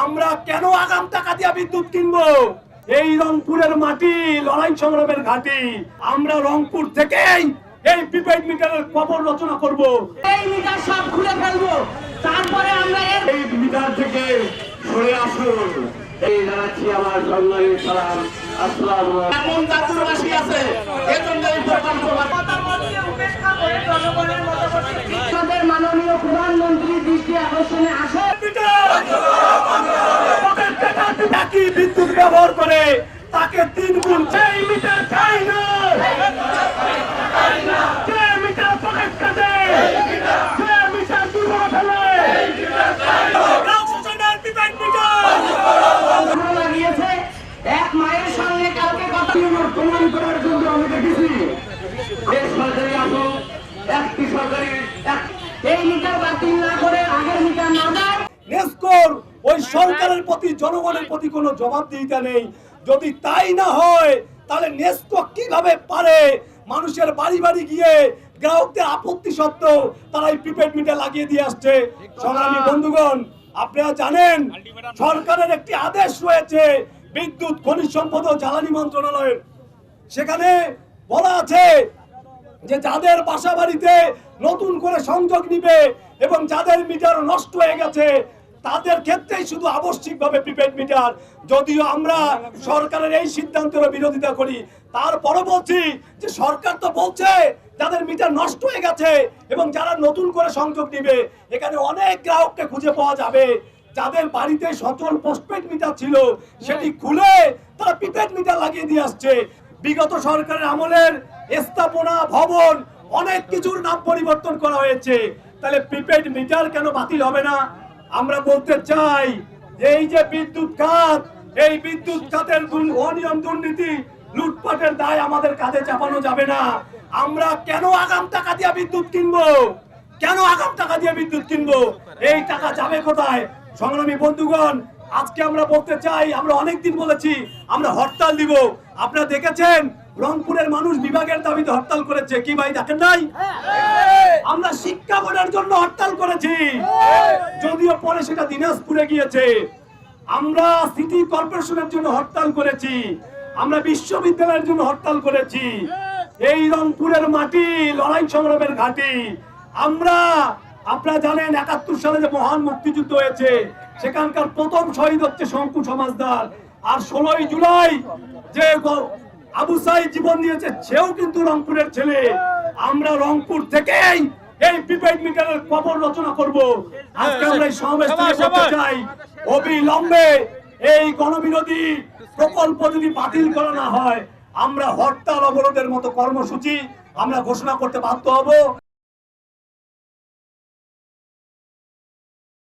আমরা কেন আগাম টাকা দিয়ে বিদ্যুৎ কিনবো? এই রংপুরের মাটি লড়াই সংগ্রামের ঘাঁটি। আমরা রংপুর থেকেই এই প্রিপেইড মিটারের কবর রচনা করব। এই মিটার সব খুলে ফেলবো, তারপরে আমরা এই মিটার থেকে সরে আসুন। এই জানাচ্ছি আমার সংগ্রামী সালাম। আসসালামু আলাইকুম। এমন জাতীয়বাসী আছে, এজন্য এই প্রকল্প মতামতকে উপেক্ষা করে জনগণের মতামতকে আমাদের মাননীয় প্রধানমন্ত্রী দৃষ্টি আকর্ষণে আসে। একই বিদ্যুৎ ব্যবহার করে তাকে 3 গুণ সেই মিটার চাই না। যে মিটার পকেট কাটে, যে মিটার দুর্বল ফেলে, রাজশাহীর প্রিপেইড মিটার লাগিয়েছে। এক মায়ের সঙ্গে কালকে কথা প্রমাণ করার জন্য আমি দেখেছি এই সরকারি আসো একটি সরকারি এই মিটার বাতিল না করে আগের মিটার না দেয়। নেস্কোর ওই সরকারের প্রতি জনগণের প্রতি কোনো জবাবদিহিতা নেই। যদি তাই না হয় তাহলে নেস্কো কিভাবে পারে মানুষের বাড়ি বাড়ি গিয়ে গ্রাহকদের আপত্তি সত্ত্বেও তারা এই প্রিপেড মিটার লাগিয়ে দিয়ে আসছে? সংগ্রামী বন্ধুগণ, আপনারা জানেন সরকারের একটি আদেশ রয়েছে বিদ্যুৎ খনিজ সম্পদ ও জ্বালানি মন্ত্রণালয়ের। সেখানে বলা আছে যে যাদের বাসা বাড়িতে নতুন করে সংযোগ নিবে এবং যাদের মিটার নষ্ট হয়ে গেছে তাদের ক্ষেত্রেই শুধু আবশ্যিকভাবে প্রিপেড মিটার। যদিও আমরা সরকারের এই সিদ্ধান্তের বিরোধিতা করি, তারপরও বলছি যে সরকার তো বলছে যাদের মিটার নষ্ট হয়ে গেছে এবং যারা নতুন করে সংযোগ নিবে, এখানে অনেক গ্রাহককে খুঁজে পাওয়া যাবে যাদের বাড়িতে সচল পোস্টপেড মিটার ছিল সেটি খুলে তারা প্রিপেড মিটার লাগিয়ে দিয়ে আসছে। বিগত সরকারের আমলের স্থাপনা ভবন অনেক কিছুর নাম পরিবর্তন করা হয়েছে, তাহলে প্রিপেড মিটার কেন বাতিল হবে না? আমরা বলতে চাই যে এই যে বিদ্যুৎ খাত, এই বিদ্যুৎ খাতের অনিয়ম দুর্নীতি লুটপাটের দায় আমাদের কাঁধে চাপানো যাবে না। আমরা কেন আগাম টাকা দিয়ে বিদ্যুৎ কিনবো? কেন আগাম টাকা দিয়ে বিদ্যুৎ কিনবো? এই টাকা যাবে কোথায়? সংগ্রামী বন্ধুগণ, আজকে আমরা বলতে চাই, আমরা অনেকদিন বলেছি আমরা হরতাল দিব। আপনারা দেখেছেন রংপুরের মানুষ বিভাগের দাবিতে হরতাল করেছে, কি ভাই দেখেন নাই? আমরা শিক্ষা বোর্ডের জন্য হরতাল করেছি, যদিও পরে সেটা দিনাজপুরে গিয়েছে। আমরা সিটি কর্পোরেশনের জন্য হরতাল করেছি, আমরা বিশ্ববিদ্যালয়ের জন্য হরতাল করেছি। এই রংপুরের মাটি লড়াই সংগ্রামের ঘাঁটি। আপনারা জানেন ৭১ সালে যে মহান মুক্তিযুদ্ধ হয়েছে সেখানকার প্রথম শহীদ হচ্ছে শঙ্কু সমাজদার, আর ১৬ই জুলাই যে আবু সাইদ জীবন দিয়েছে সেও কিন্তু রংপুরের ছেলে। আমরা রংপুর থেকেই এই প্রিপেইড মিটারের কবর রচনা করব। আজকে আমরা এই সমাবেশ থেকে বলতে চাই, অবিলম্বে এই গণবিরোধী প্রকল্প যদি বাতিল করা না হয় আমরা হরতাল অবরোধের মতো কর্মসূচি আমরা ঘোষণা করতে বাধ্য হব।